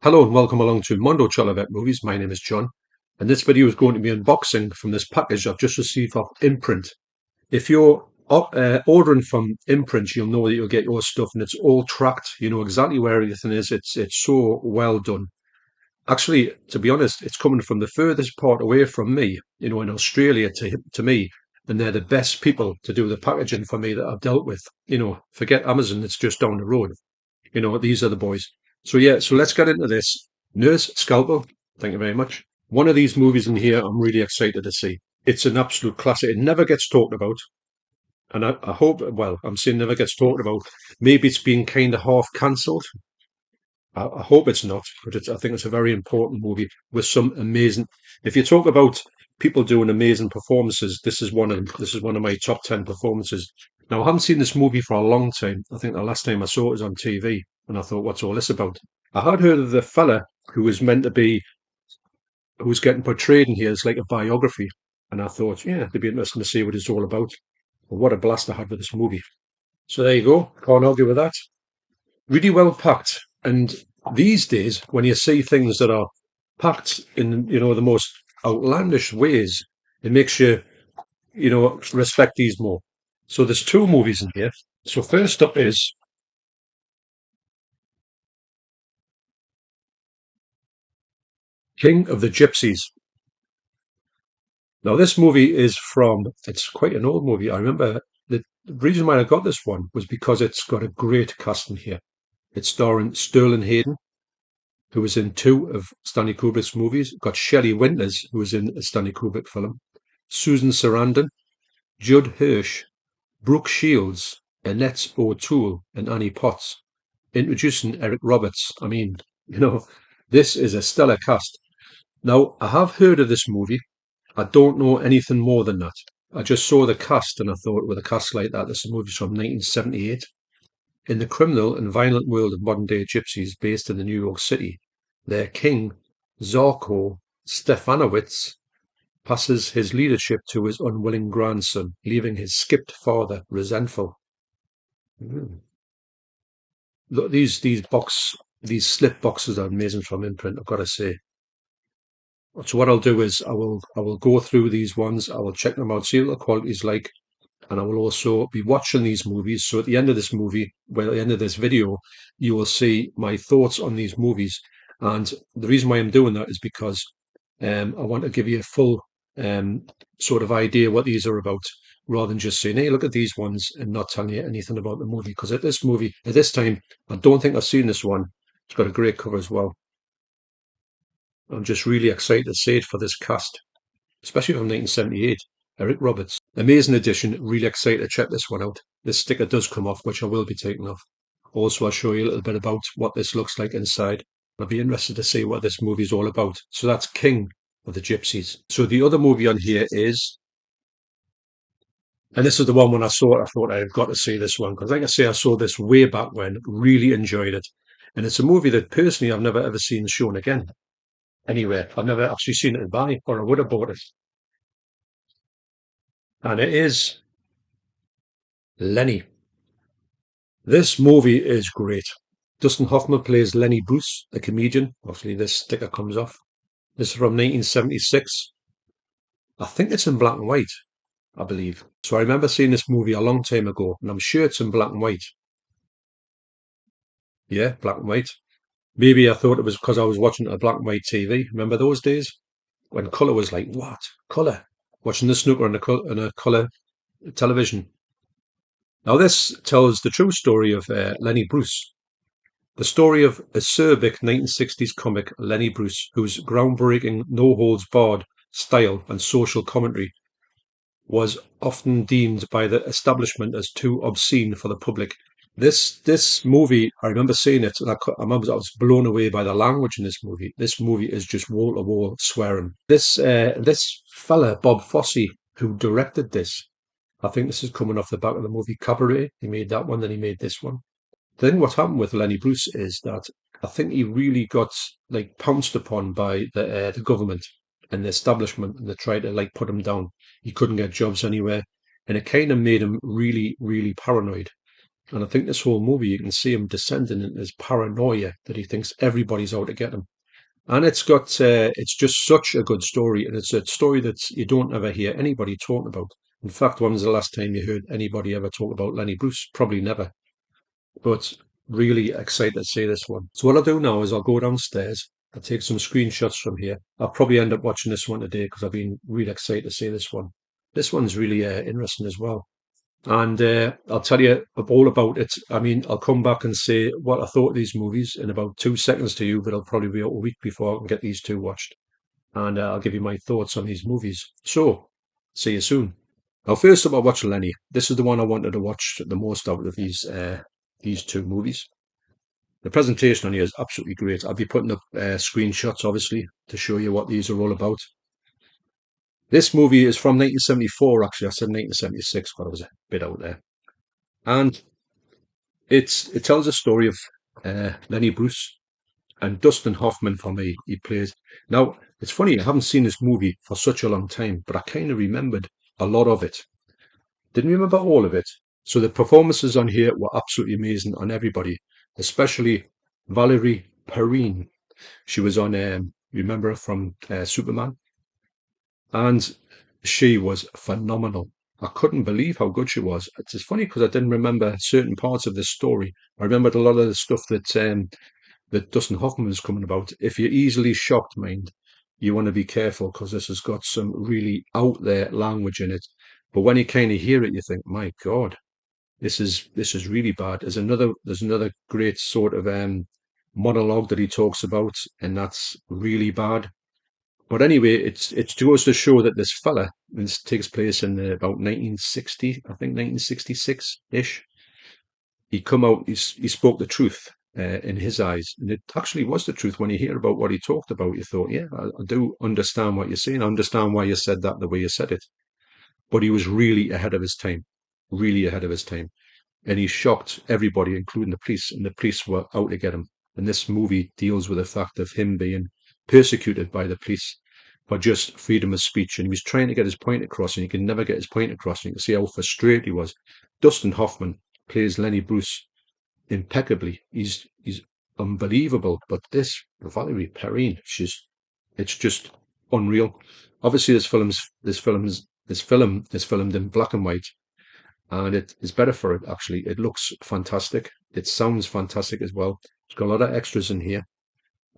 Hello and welcome along to Mondo Chelloveck Movies. My name is John, and this video is going to be unboxing from this package I've just received off Imprint. If you're ordering from Imprint, you'll know that you'll get your stuff and it's all tracked. You know exactly where everything is. It's so well done. Actually, to be honest, it's coming from the furthest part away from me, in Australia to me, and they're the best people to do the packaging for me that I've dealt with. Forget Amazon, it's just down the road. These are the boys. So yeah, so let's get into this. Nurse Scalpel, thank you very much. One of these movies in here I'm really excited to see. It's an absolute classic. It never gets talked about. And I hope, well, I'm saying never gets talked about. Maybe it's been kind of half cancelled. I hope it's not, but I think it's a very important movie with some amazing. If you talk about people doing amazing performances, this is one of my top 10 performances. Now I haven't seen this movie for a long time. I think the last time I saw it was on TV, and I thought, what's all this about? I had heard of the fella who was meant to be who was getting portrayed in here as like a biography, and I thought, yeah, it'd be interesting to see what it's all about. Well, what a blast I had with this movie! So there you go. Can't argue with that. Really well packed. And these days, when you see things that are packed in, the most outlandish ways, it makes you, respect these more. So there's two movies in here. So first up is King of the Gypsies. Now this movie it's quite an old movie. I remember the reason why I got this one was because it's got a great cast in here. It's starring Sterling Hayden, who was in two of Stanley Kubrick's movies. Got Shelley Winters, who was in a Stanley Kubrick film. Susan Sarandon, Judd Hirsch, Brooke Shields, Annette O'Toole, and Annie Potts. Introducing Eric Roberts. I mean, this is a stellar cast. Now, I have heard of this movie. I don't know anything more than that. I just saw the cast and I thought, with a cast like that, this movie's from 1978. In the criminal and violent world of modern-day gypsies based in the New York City, their king, Zarko Stefanowitz, passes his leadership to his unwilling grandson, leaving his skipped father resentful. Mm. Look, these slip boxes are amazing from Imprint, I've got to say. So what I'll do is I will go through these ones, I will check them out, see what the quality is like, and I will also be watching these movies. So at the end of this movie, well, at the end of this video, you will see my thoughts on these movies. And the reason why I'm doing that is because I want to give you a full sort of idea what these are about, rather than just saying, hey, look at these ones and not telling you anything about the movie. Because at this time, I don't think I've seen this one. It's got a great cover as well. I'm just really excited to see it for this cast, especially from 1978. Eric Roberts. Amazing addition. Really excited to check this one out. This sticker does come off, which I will be taking off. Also, I'll show you a little bit about what this looks like inside. I'll be interested to see what this movie is all about. So that's King of the Gypsies. So the other movie on here is, and this is the one when I saw it, I thought I've got to see this one. Because like I say, I saw this way back when, really enjoyed it. And it's a movie that personally I've never ever seen shown again. Anyway, I've never actually seen it in buy, or I would have bought it. And it is Lenny. This movie is great. Dustin Hoffman plays Lenny Bruce, the comedian. Obviously, this sticker comes off. This is from 1976. I think it's in black and white, I believe. So I remember seeing this movie a long time ago, and I'm sure it's in black and white. Yeah, black and white. Maybe I thought it was because I was watching a black and white TV. Remember those days? When colour was like, what? Colour? Watching the snooker on a colour television. Now, this tells the true story of Lenny Bruce, the story of acerbic 1960s comic Lenny Bruce, whose groundbreaking, no-holds-barred style and social commentary was often deemed by the establishment as too obscene for the public. This movie, I remember seeing it, and I was blown away by the language in this movie. This movie is just wall-to-wall swearing. This fella, Bob Fosse, who directed this, I think this is coming off the back of the movie Cabaret. He made that one, then he made this one. Then what happened with Lenny Bruce is that I think he really got like pounced upon by the government and the establishment, and they tried to like put him down. He couldn't get jobs anywhere, and it kind of made him really, really paranoid. And I think this whole movie, you can see him descending into his paranoia that he thinks everybody's out to get him. And it's just such a good story. And it's a story that you don't ever hear anybody talking about. In fact, when was the last time you heard anybody ever talk about Lenny Bruce? Probably never. But really excited to see this one. So what I'll do now is I'll go downstairs. I'll take some screenshots from here. I'll probably end up watching this one today because I've been really excited to see this one. This one's really interesting as well. And I'll tell you all about it. I mean, I'll come back and say what I thought of these movies in about 2 seconds to you, but I'll probably be out a week before I can get these two watched. And I'll give you my thoughts on these movies. So, see you soon. Now, first up, I watched Lenny. This is the one I wanted to watch the most out of these two movies. The presentation on here is absolutely great. I'll be putting up screenshots, obviously, to show you what these are all about. This movie is from 1974, actually. I said 1976, but I was a bit out there. And it tells a story of Lenny Bruce and Dustin Hoffman for me. He plays. Now, it's funny, I haven't seen this movie for such a long time, but I kind of remembered a lot of it. Didn't remember all of it. So the performances on here were absolutely amazing on everybody, especially Valerie Perrine. She was on, remember her from Superman? And she was phenomenal. I couldn't believe how good she was. It's just funny because I didn't remember certain parts of the story. I remembered a lot of the stuff that Dustin Hoffman was coming about. If you're easily shocked, mind, you want to be careful because this has got some really out there language in it. But when you kind of hear it, you think, my God, this is really bad. There's another great sort of monologue that he talks about, and that's really bad. But anyway, it goes to show that this fella, this takes place in about 1960, I think 1966-ish. He come out, he spoke the truth in his eyes, and it actually was the truth. When you hear about what he talked about, you thought, yeah, I do understand what you're saying. I understand why you said that the way you said it. But he was really ahead of his time, really ahead of his time, and he shocked everybody, including the police, and the police were out to get him. And this movie deals with the fact of him being persecuted by the police for just freedom of speech. And he was trying to get his point across, and he could never get his point across. And you can see how frustrated he was. Dustin Hoffman plays Lenny Bruce impeccably. He's unbelievable. But this Valerie Perrine, it's just unreal. Obviously, this film is filmed in black and white, and it is better for it. Actually, it looks fantastic. It sounds fantastic as well. It's got a lot of extras in here,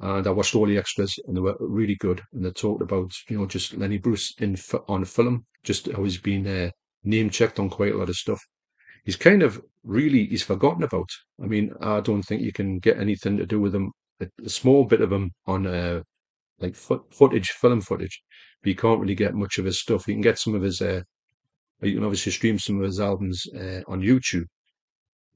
and I watched all the extras, and they were really good. And they talked about just Lenny Bruce on film, just how he's been name checked on quite a lot of stuff. He's forgotten about. I mean, I don't think you can get anything to do with him. A small bit of him on like film footage, but you can't really get much of his stuff. You can get some of his. You can obviously stream some of his albums on YouTube.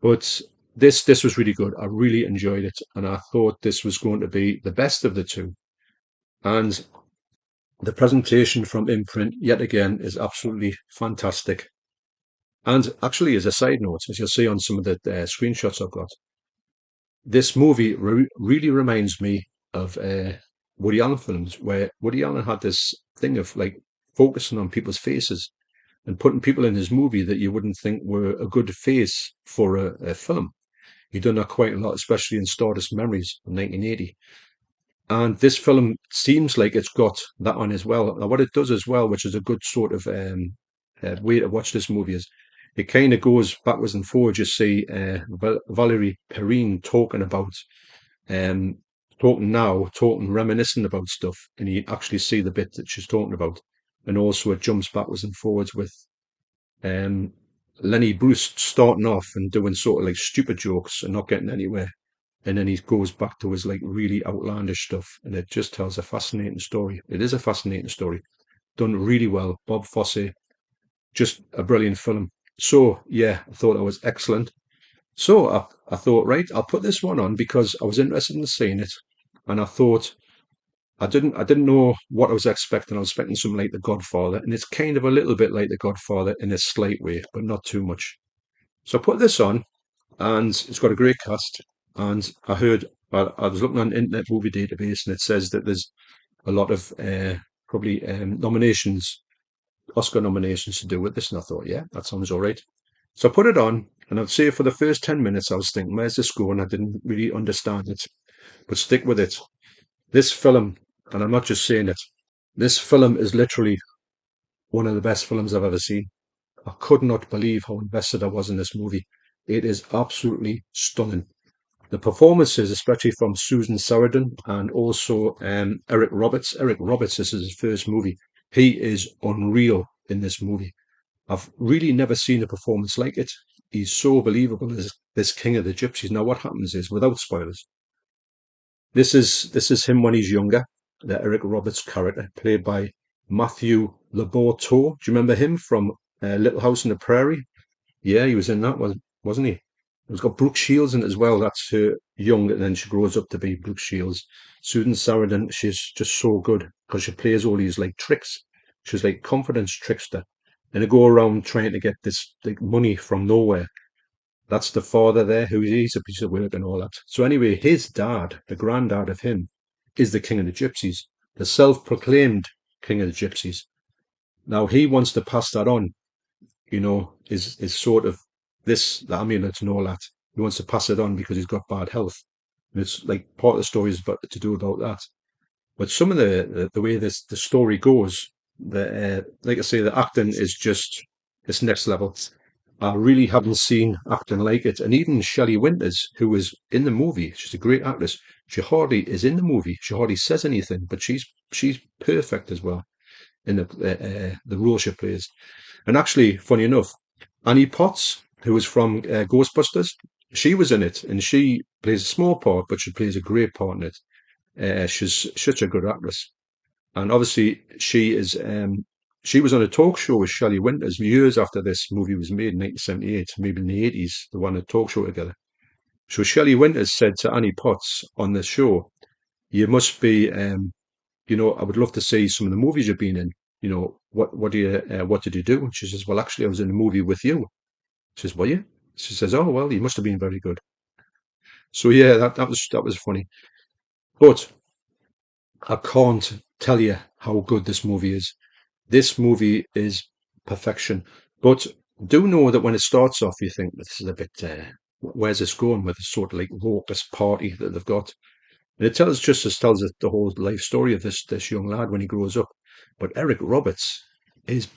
But this was really good. I really enjoyed it, and I thought this was going to be the best of the two. And the presentation from Imprint, yet again, is absolutely fantastic. And actually, as a side note, as you'll see on some of the screenshots I've got, this movie really reminds me of Woody Allen films, where Woody Allen had this thing of like focusing on people's faces and putting people in his movie that you wouldn't think were a good face for a film. He'd done that quite a lot, especially in Stardust Memories in 1980. And this film seems like it's got that on as well. Now, what it does as well, which is a good sort of way to watch this movie, is it kind of goes backwards and forwards. You see Valerie Perrine talking about, um, talking, reminiscing about stuff, and you actually see the bit that she's talking about. And also it jumps backwards and forwards with um, Lenny Bruce starting off and doing sort of like stupid jokes and not getting anywhere. And then he goes back to his like really outlandish stuff, and it just tells a fascinating story. It is a fascinating story, done really well. Bob Fosse, just a brilliant film. So yeah, I thought that was excellent. So I thought, right, I'll put this one on because I was interested in seeing it, and I thought I didn't know what I was expecting. I was expecting something like The Godfather, and it's kind of a little bit like The Godfather in a slight way, but not too much. So I put this on, and it's got a great cast. And I was looking on Internet Movie Database, and it says that there's a lot of probably nominations, Oscar nominations to do with this. And I thought, yeah, that sounds all right. So I put it on, And I'd say for the first 10 minutes, I was thinking, where's this going? I didn't really understand it, but stick with it. This film, and I'm not just saying it, this film is literally one of the best films I've ever seen. I could not believe how invested I was in this movie. It is absolutely stunning. The performances, especially from Susan Sarandon and also Eric Roberts. Eric Roberts, this is his first movie. He is unreal in this movie. I've really never seen a performance like it. He's so believable as this king of the gypsies. Now, what happens is, without spoilers, this is him when he's younger. The Eric Roberts character, played by Matthew Laborto. Do you remember him from Little House on the Prairie? Yeah, he was in that one, wasn't he? It's got Brooke Shields in it as well. That's her young, and then she grows up to be Brooke Shields. Susan Sarandon, she's just so good because she plays all these like tricks. She's like confidence trickster, and they go around trying to get this like money from nowhere. That's the father there, who he's a piece of work and all that. So anyway, his dad, the granddad of him, is the king of the gypsies, the self-proclaimed king of the gypsies. Now he wants to pass that on, is sort of the amulet and all that. He wants to pass it on because he's got bad health. And it's like part of the story is about to do about that. But some of the way the story goes, like I say, the acting is just it's next level. I really haven't seen acting like it. And even Shelley Winters, who was in the movie, she's a great actress. She hardly is in the movie. She hardly says anything, but she's perfect as well in the role she plays. And actually, funny enough, Annie Potts, who was from Ghostbusters, she was in it, and she plays a small part, but she plays a great part in it. She's such a good actress, and obviously she is. She was on a talk show with Shelley Winters years after this movie was made in 1978, maybe in the 80s. They won a talk show together. So Shelley Winters said to Annie Potts on the show, "You must be, I would love to see some of the movies you've been in. What did you do?" And she says, "Well, actually, I was in a movie with you." She says, "Were you?" She says, "Oh, well, you must have been very good." So yeah, that was funny. But I can't tell you how good this movie is. This movie is perfection. But do know that when it starts off, you think this is a bit, where's this going with this sort of like raucous party that they've got? And it tells us the whole life story of this young lad when he grows up. But Eric Roberts, his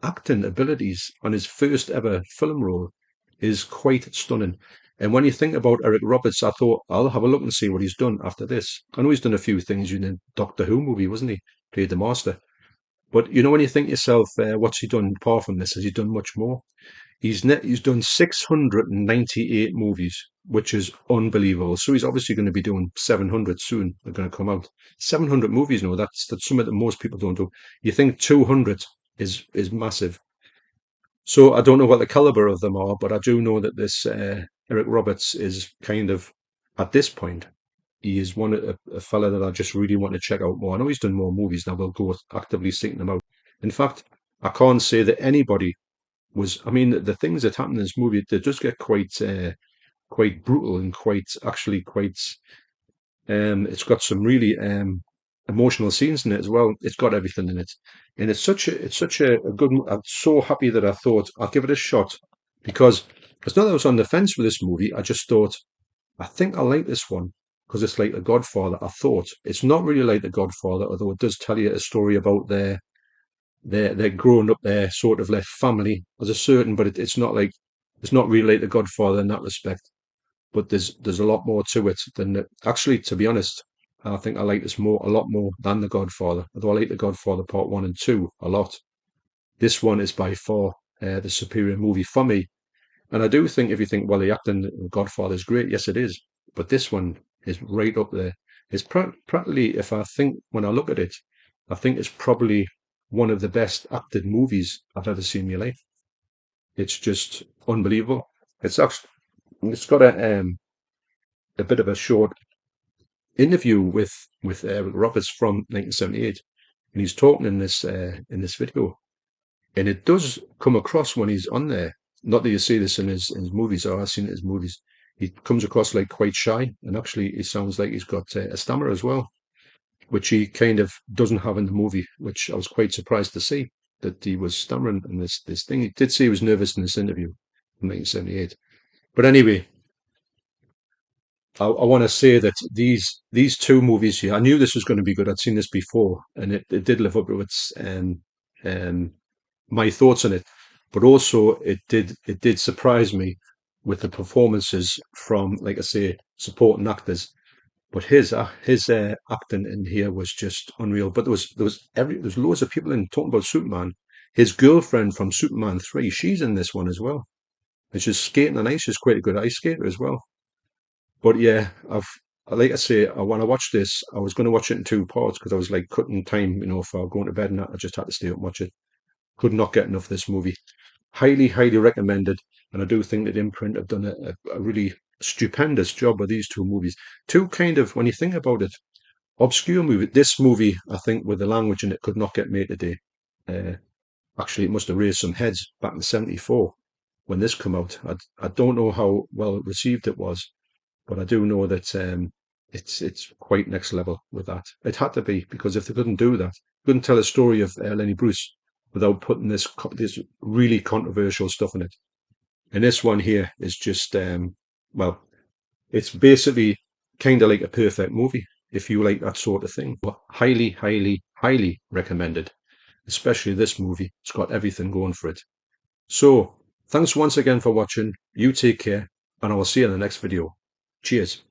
acting abilities on his first ever film role is quite stunning. And when you think about Eric Roberts, I thought I'll have a look and see what he's done after this. I know he's done a few things in the Doctor Who movie, wasn't he? Played the Master. But when you think to yourself, what's he done apart from this? Has he done much more? He's done 698 movies, which is unbelievable. So he's obviously going to be doing 700 soon. They're going to come out 700 movies. No, that's something that most people don't do. You think 200 is massive. So I don't know what the caliber of them are, but I do know that this Eric Roberts is kind of at this point. He is a fella that I just really want to check out more. I know he's done more movies now. We'll go actively seeking them out. In fact, I can't say that anybody was. I mean, the things that happen in this movie, they just get quite brutal and quite. It's got some really emotional scenes in it as well. It's got everything in it, and it's such a good. I'm so happy that I thought I'll give it a shot because it's not that I was on the fence with this movie. I just thought I think I like this one because it's like The Godfather. I thought it's not really like The Godfather, although it does tell you a story about their growing up, their sort of their family as a certain, but it's not really like The Godfather in that respect. But there's a lot more to it than actually. To be honest, I think I like this a lot more than The Godfather. Although I like The Godfather Part One and Two a lot, this one is by far the superior movie for me. And I do think if you think, well, the acting in Godfather is great, yes, it is. But this one is right up there. It's practically, if I think, when I look at it, I think it's probably one of the best acted movies I've ever seen in my life. It's just unbelievable. It's got a bit of a short interview with Eric Roberts from 1978, and he's talking in this video, and it does come across when he's on there. Not that you see this in his movies, or I've seen it in his movies. He comes across like quite shy, and actually, he sounds like he's got a stammer as well, which he kind of doesn't have in the movie, which I was quite surprised to see that he was stammering in this thing. He did say he was nervous in this interview, 1978. But anyway, I want to say that these two movies here, I knew this was going to be good. I'd seen this before, and it did live up to its um, my thoughts on it. But also, it did surprise me with the performances from, like I say, supporting actors. But his acting in here was just unreal. But there was loads of people in talking about Superman. His girlfriend from Superman 3, she's in this one as well. And she's skating on ice. She's quite a good ice skater as well. But yeah, like I say, when I watched this, I was going to watch it in two parts because I was like cutting time, for going to bed, and that. I just had to stay up and watch it. Could not get enough of this movie. Highly, highly recommended. And I do think that Imprint have done a really stupendous job with these two movies. Two kind of, when you think about it, obscure movie. This movie, I think, with the language in it, could not get made today. Uh, Actually, it must have raised some heads back in '74 when this came out. I don't know how well received it was, but I do know that it's quite next level with that. It had to be, because if they couldn't do that, couldn't tell a story of Lenny Bruce without putting this really controversial stuff in it. And this one here is just well, it's basically kind of like a perfect movie if you like that sort of thing. But highly, highly, highly recommended. Especially this movie. It's got everything going for it. So, thanks once again for watching. You take care, and I will see you in the next video. Cheers.